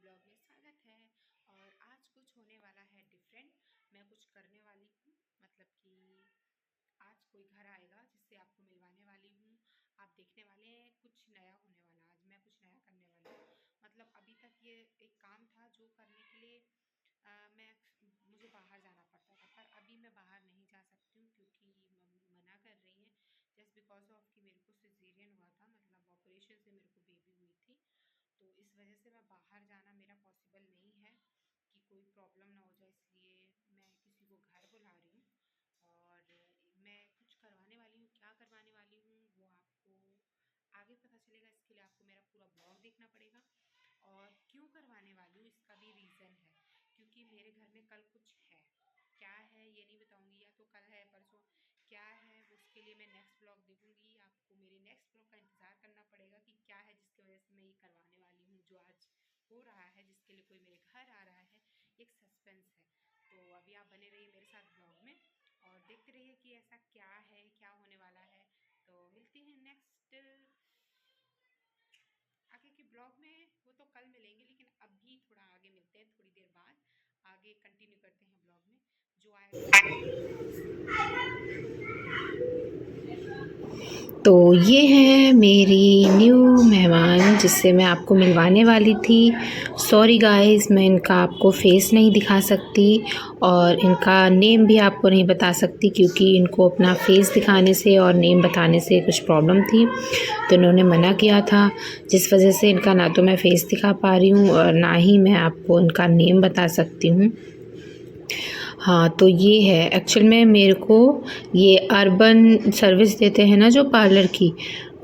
Blog में स्वागत है। और आज कुछ होने वाला है डिफरेंट। मैं कुछ करने वाली हूँ, मतलब कि आज कोई घर आएगा जिससे आपको मिलवाने वाली हूँ। आप देखने वाले हैं कुछ नया होने वाला। आज मैं कुछ नया करने वाली हूँ। मतलब अभी तक ये एक काम था जो करने के लिए मैं मुझे बाहर जाना पड़ता था, पर अभी मैं बाहर नहीं जा सकती हूँ क्योंकि मम्मी मना कर रही हैं। जस्ट बिकॉज ऑफ कि मेरे को सिजेरियन हुआ था, मतलब ऑपरेशन से मेरे को बेबी हुई थी, तो इस वजह से मैं बाहर जाना मेरा पॉसिबल नहीं है कि कोई प्रॉब्लम ना हो जाए, इसलिए मैं किसी को घर बुला रही हूँ। और मैं कुछ करवाने वाली हूँ। क्या करवाने वाली हूँ वो आपको आगे पता चलेगा। इसके लिए आपको मेरा पूरा ब्लॉग देखना पड़ेगा। और क्यों करवाने वाली हूँ इसका भी रीज़न है, क्योंकि मेरे घर में कल कुछ है। क्या है ये नहीं बताऊंगी, या तो कल है परसों क्या है वो, उसके लिए मैं नेक्स्ट ब्लॉग देखूंगी। आपको मेरे नेक्स्ट ब्लॉग का इंतज़ार करना पड़ेगा कि क्या है जिसकी वजह से मैं ये करवाने वाली हूँ, जो आज हो रहा है, जिसके लिए कोई मेरे घर आ रहा है। एक सस्पेंस है, तो अभी आप बने रहिए मेरे साथ ब्लॉग में और देखते रहिए कि ऐसा क्या है, क्या होने वाला है। तो मिलते हैं नेक्स्ट आगे के ब्लॉग में। वो तो कल मिलेंगे, लेकिन अभी थोड़ा आगे मिलते हैं, थोड़ी देर बाद आगे कंटिन्यू करते हैं ब्लॉग में। जो आएगा तो ये है मेरी न्यू मेहमान जिससे मैं आपको मिलवाने वाली थी। सॉरी गाइस, मैं इनका आपको फेस नहीं दिखा सकती और इनका नेम भी आपको नहीं बता सकती, क्योंकि इनको अपना फेस दिखाने से और नेम बताने से कुछ प्रॉब्लम थी, तो इन्होंने मना किया था। जिस वजह से इनका ना तो मैं फेस दिखा पा रही हूँ और ना ही मैं आपको इनका नेम बता सकती हूँ। हाँ, तो ये है एक्चुअल में मेरे को ये अर्बन सर्विस देते हैं ना जो पार्लर की,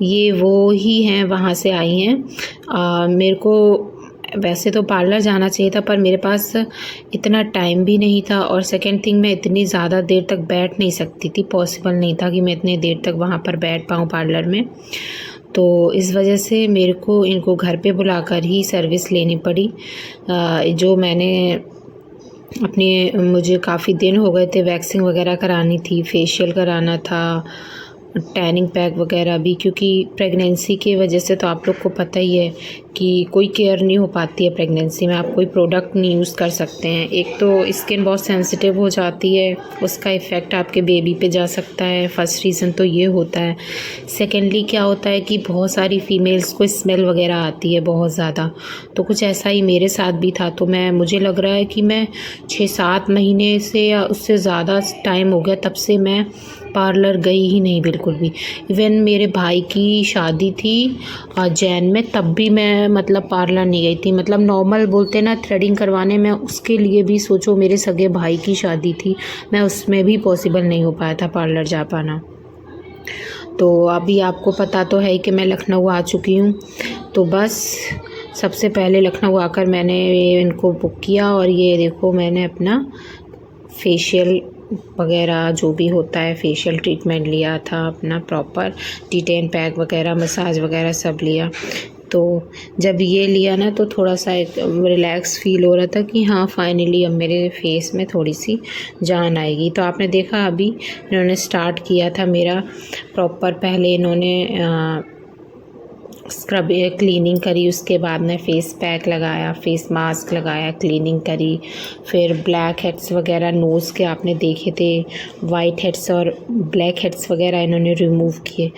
ये वो ही हैं, वहाँ से आई हैं। मेरे को वैसे तो पार्लर जाना चाहिए था, पर मेरे पास इतना टाइम भी नहीं था, और सेकंड थिंग मैं इतनी ज़्यादा देर तक बैठ नहीं सकती थी, पॉसिबल नहीं था कि मैं इतनी देर तक वहाँ पर बैठ पाऊँ पार्लर में। तो इस वजह से मेरे को इनको घर पे बुलाकर ही सर्विस लेनी पड़ी। जो मैंने मुझे काफ़ी दिन हो गए थे, वैक्सिंग वगैरह करानी थी, फेशियल कराना था, टैनिंग पैक वगैरह भी, क्योंकि प्रेगनेंसी की वजह से तो आप लोग को पता ही है कि कोई केयर नहीं हो पाती है प्रेगनेंसी में। आप कोई प्रोडक्ट नहीं यूज़ कर सकते हैं। एक तो स्किन बहुत सेंसिटिव हो जाती है, उसका इफ़ेक्ट आपके बेबी पे जा सकता है। फर्स्ट रीज़न तो ये होता है। सेकेंडली क्या होता है कि बहुत सारी फीमेल्स को स्मेल वगैरह आती है बहुत ज़्यादा, तो कुछ ऐसा ही मेरे साथ भी था। तो मुझे लग रहा है कि मैं 6-7 महीने से या उससे ज़्यादा टाइम हो गया तब से मैं पार्लर गई ही नहीं बिल्कुल भी। इवन मेरे भाई की शादी थी जैन में, तब भी मैं मतलब पार्लर नहीं गई थी। मतलब नॉर्मल बोलते ना थ्रेडिंग करवाने में, उसके लिए भी सोचो मेरे सगे भाई की शादी थी, मैं उसमें भी पॉसिबल नहीं हो पाया था पार्लर जा पाना। तो अभी आपको पता तो है कि मैं लखनऊ आ चुकी हूँ। तो बस सबसे पहले लखनऊ आकर मैंने इनको बुक किया, और ये देखो मैंने अपना फेशियल वगैरह जो भी होता है फेशियल ट्रीटमेंट लिया था, अपना प्रॉपर डिटेन पैक वगैरह मसाज वगैरह सब लिया। तो जब ये लिया ना तो थोड़ा सा एक रिलैक्स फील हो रहा था कि हाँ फाइनली अब मेरे फेस में थोड़ी सी जान आएगी। तो आपने देखा अभी इन्होंने स्टार्ट किया था मेरा प्रॉपर, पहले इन्होंने स्क्रब क्लीनिंग करी, उसके बाद में फ़ेस पैक लगाया, फेस मास्क लगाया, क्लीनिंग करी, फिर ब्लैक हेड्स वगैरह नोज़ के आपने देखे थे, वाइट हेड्स और ब्लैक हेड्स वगैरह इन्होंने रिमूव किए।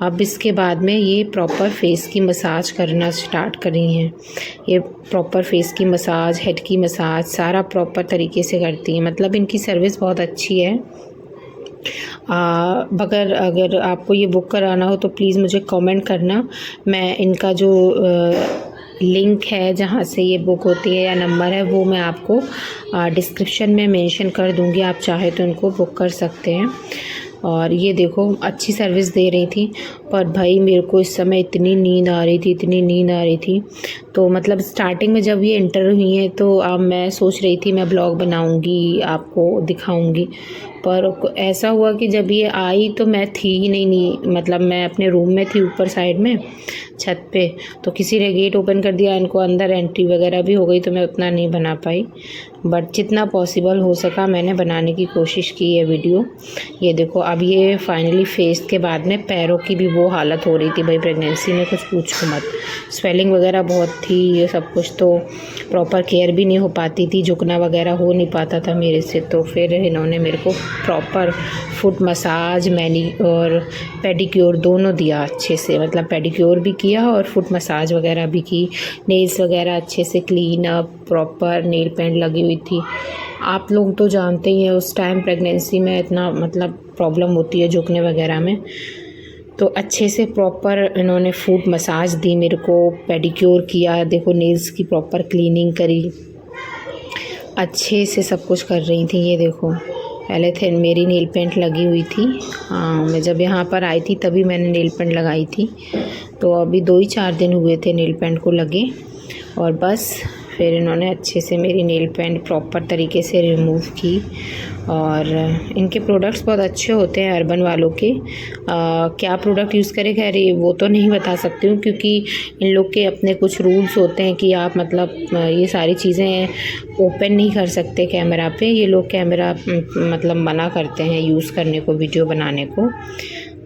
अब इसके बाद में ये प्रॉपर फेस की मसाज करना स्टार्ट कर रही हैं। ये प्रॉपर फेस की मसाज, हेड की मसाज सारा प्रॉपर तरीके से करती हैं। मतलब इनकी सर्विस बहुत अच्छी है। अगर आपको ये बुक कराना हो तो प्लीज़ मुझे कमेंट करना। मैं इनका जो लिंक है जहाँ से ये बुक होती है या नंबर है वो मैं आपको डिस्क्रिप्शन में मेंशन कर दूँगी। आप चाहे तो इनको बुक कर सकते हैं। और ये देखो अच्छी सर्विस दे रही थी, पर भाई मेरे को इस समय इतनी नींद आ रही थी, इतनी नींद आ रही थी। तो मतलब स्टार्टिंग में जब ये एंटर हुई है तो अब मैं सोच रही थी मैं ब्लॉग बनाऊंगी, आपको दिखाऊंगी, पर ऐसा हुआ कि जब ये आई तो मैं थी ही नहीं, मतलब मैं अपने रूम में थी ऊपर साइड में छत पे, तो किसी ने गेट ओपन कर दिया, इनको अंदर एंट्री वगैरह भी हो गई, तो मैं उतना नहीं बना पाई। बट जितना पॉसिबल हो सका मैंने बनाने की कोशिश की है वीडियो। ये देखो, अब ये फाइनली फेस के बाद में पैरों की भी वो हालत हो रही थी भाई, प्रेगनेंसी में कुछ पूछो मत। स्वेलिंग वगैरह बहुत थी, ये सब कुछ, तो प्रॉपर केयर भी नहीं हो पाती थी, झुकना वगैरह हो नहीं पाता था मेरे से। तो फिर इन्होंने मेरे को प्रॉपर फुट मसाज, मैनी और पेडिक्योर दोनों दिया अच्छे से, मतलब पेडिक्योर भी किया और फुट मसाज वगैरह भी की। नेल्स वगैरह अच्छे से clean up, proper nail paint लगी हुई थी। आप लोग तो जानते ही हैं उस टाइम प्रेगनेंसी में इतना मतलब प्रॉब्लम होती है झुकने वगैरह में। तो अच्छे से प्रॉपर इन्होंने फुट मसाज दी मेरे को, पेडिक्योर किया, देखो नेल्स की प्रॉपर क्लीनिंग करी, अच्छे से सब कुछ कर रही थी। ये देखो, पहले थे मेरी नेल पेंट लगी हुई थी। हाँ, मैं जब यहाँ पर आई थी तभी मैंने नेल पेंट लगाई थी। तो अभी 2 ही 4 दिन हुए थे नेल पेंट को लगे, और बस फिर इन्होंने अच्छे से मेरी नेल पेंट प्रॉपर तरीके से रिमूव की। और इनके प्रोडक्ट्स बहुत अच्छे होते हैं अर्बन वालों के। क्या प्रोडक्ट यूज़ करें, खैर वो तो नहीं बता सकती हूँ, क्योंकि इन लोग के अपने कुछ रूल्स होते हैं कि आप मतलब ये सारी चीज़ें ओपन नहीं कर सकते कैमरा पे। ये लोग कैमरा मतलब मना करते हैं यूज़ करने को, वीडियो बनाने को।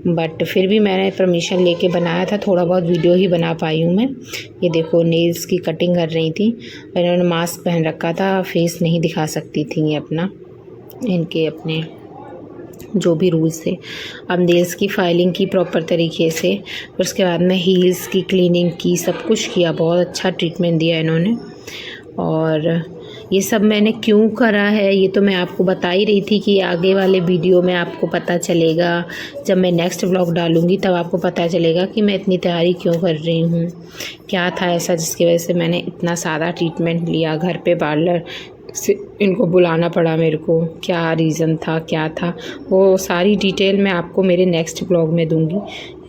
बट फिर भी मैंने परमिशन लेके बनाया था, थोड़ा बहुत वीडियो ही बना पाई हूँ मैं। ये देखो, नेल्स की कटिंग कर रही थी, इन्होंने मास्क पहन रखा था, फेस नहीं दिखा सकती थी ये अपना, इनके अपने जो भी रूल्स थे। अब नेल्स की फाइलिंग की प्रॉपर तरीके से, फिर उसके बाद में हील्स की क्लीनिंग की, सब कुछ किया, बहुत अच्छा ट्रीटमेंट दिया इन्होंने। और ये सब मैंने क्यों करा है ये तो मैं आपको बता ही रही थी कि आगे वाले वीडियो में आपको पता चलेगा। जब मैं नेक्स्ट व्लॉग डालूँगी तब आपको पता चलेगा कि मैं इतनी तैयारी क्यों कर रही हूँ, क्या था ऐसा जिसकी वजह से मैंने इतना सारा ट्रीटमेंट लिया, घर पे पार्लर से इनको बुलाना पड़ा मेरे को, क्या रीज़न था, क्या था, वो सारी डिटेल मैं आपको मेरे नेक्स्ट ब्लॉग में दूंगी।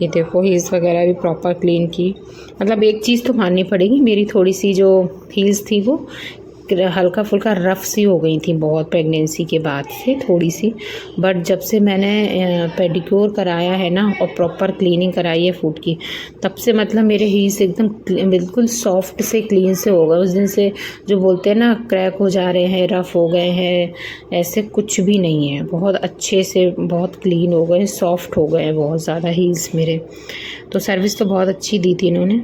ये देखो, हील्स वगैरह भी प्रॉपर क्लीन की। मतलब एक चीज़ तो माननी पड़ेगी, मेरी थोड़ी सी जो हील्स थी वो हल्का फुल्का रफ़ सी हो गई थी बहुत प्रेगनेंसी के बाद से, थोड़ी सी। बट जब से मैंने पेडिक्योर कराया है ना और प्रॉपर क्लीनिंग कराई है फुट की, तब से मतलब मेरे हील्स एकदम बिल्कुल सॉफ्ट से क्लीन से हो गए। उस दिन से जो बोलते हैं ना क्रैक हो जा रहे हैं, रफ़ हो गए हैं, ऐसे कुछ भी नहीं है। बहुत अच्छे से बहुत क्लीन हो गए, सॉफ्ट हो गए हैं बहुत ज़्यादा हील्स मेरे। तो सर्विस तो बहुत अच्छी दी थी इन्होंने,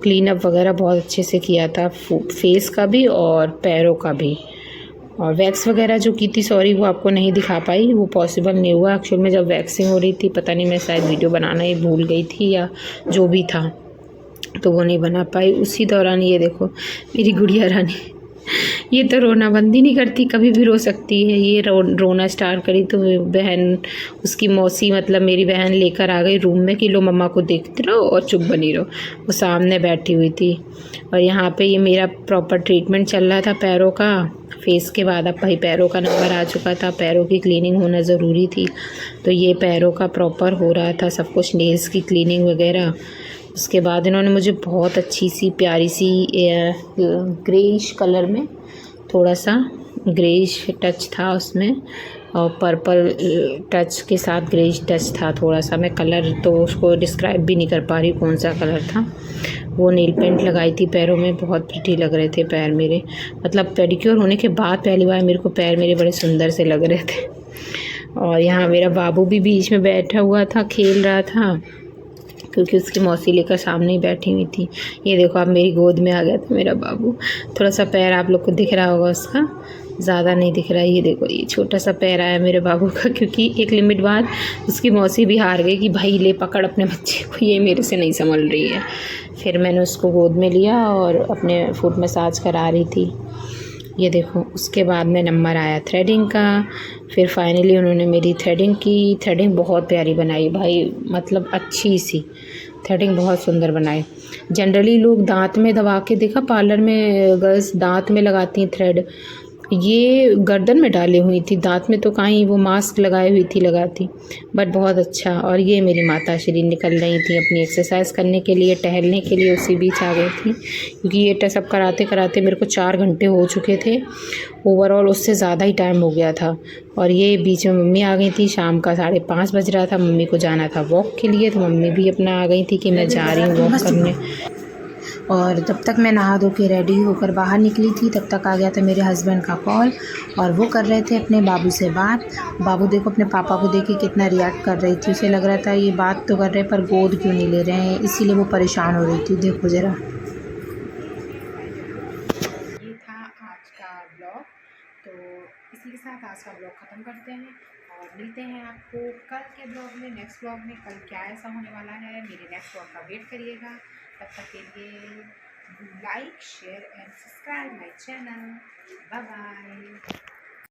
क्लीन अप वगैरह बहुत अच्छे से किया था, फेस का भी और पैरों का भी। और वैक्स वगैरह जो की थी, सॉरी वो आपको नहीं दिखा पाई, वो पॉसिबल नहीं हुआ एक्चुअल में। जब वैक्सिंग हो रही थी, पता नहीं मैं शायद वीडियो बनाना ही भूल गई थी या जो भी था, तो वो नहीं बना पाई। उसी दौरान ये देखो मेरी गुड़िया रानी, ये तो रोना बंद ही नहीं करती, कभी भी रो सकती है। ये रोना स्टार्ट करी तो बहन, उसकी मौसी मतलब मेरी बहन लेकर आ गई रूम में कि लो मम्मा को देखते रहो और चुप बनी रहो। वो सामने बैठी हुई थी। और यहाँ पे ये मेरा प्रॉपर ट्रीटमेंट चल रहा था पैरों का। फेस के बाद अब भाई पैरों का नंबर आ चुका था, पैरों की क्लीनिंग होना ज़रूरी थी, तो ये पैरों का प्रॉपर हो रहा था सब कुछ, नेल्स की क्लीनिंग वगैरह। उसके बाद इन्होंने मुझे बहुत अच्छी सी प्यारी सी ग्रेइश कलर में, थोड़ा सा ग्रेइश टच था उसमें और पर्पल टच के साथ ग्रेइश टच था थोड़ा सा। मैं कलर तो उसको डिस्क्राइब भी नहीं कर पा रही कौन सा कलर था। वो नेल पेंट लगाई थी पैरों में, बहुत प्रिटी लग रहे थे पैर मेरे। मतलब पेडिक्योर होने के बाद पहली बार मेरे को पैर मेरे बड़े सुंदर से लग रहे थे। और यहाँ मेरा बाबू भी बीच में बैठा हुआ था, खेल रहा था, क्योंकि उसकी मौसी लेकर सामने ही बैठी हुई थी। ये देखो अब मेरी गोद में आ गया था मेरा बाबू। थोड़ा सा पैर आप लोग को दिख रहा होगा उसका, ज़्यादा नहीं दिख रहा है। ये देखो ये छोटा सा पैर आया मेरे बाबू का, क्योंकि एक लिमिट बाद उसकी मौसी भी हार गई कि भाई ले पकड़ अपने बच्चे को, ये मेरे से नहीं संभल रही है। फिर मैंने उसको गोद में लिया और अपने फुट मसाज करा रही थी। ये देखो, उसके बाद में नंबर आया थ्रेडिंग का। फिर फाइनली उन्होंने मेरी थ्रेडिंग की। थ्रेडिंग बहुत प्यारी बनाई भाई, मतलब अच्छी सी थ्रेडिंग बहुत सुंदर बनाई। जनरली लोग दांत में दबा के, देखा पार्लर में गर्ल्स दांत में लगाती हैं थ्रेड, ये गर्दन में डाली हुई थी, दांत में तो कहीं, वो मास्क लगाई हुई थी लगाती। बट बहुत अच्छा। और ये मेरी माता श्री निकल रही थी अपनी एक्सरसाइज करने के लिए, टहलने के लिए, उसी बीच आ गई थी, क्योंकि ये सब कराते कराते मेरे को 4 घंटे हो चुके थे ओवरऑल, उससे ज़्यादा ही टाइम हो गया था। और ये बीच में मम्मी आ गई थी, शाम का 5:30 बज रहा था, मम्मी को जाना था वॉक के लिए, तो मम्मी भी अपना आ गई थी कि मैं जा रही हूँ वॉक करने। और जब तक मैं नहा धो के रेडी होकर बाहर निकली थी तब तक आ गया था मेरे हस्बैंड का कॉल और वो कर रहे थे अपने बाबू से बात। बाबू देखो अपने पापा को देख के कितना रिएक्ट कर रही थी, उसे लग रहा था ये बात तो कर रहे हैं पर गोद क्यों नहीं ले रहे हैं, इसीलिए वो परेशान हो रही थी। देखो ज़रा। ये था आज का ब्लॉग, तो इसी के साथ आज का ब्लॉग ख़त्म करते हैं और मिलते हैं आपको कल के ब्लॉग में, नेक्स्ट ब्लॉग में। कल क्या ऐसा होने वाला है, मेरे नेक्स्ट ब्लॉग का वेट करिएगा। तब तक के लिए like share and subscribe my channel. Bye bye.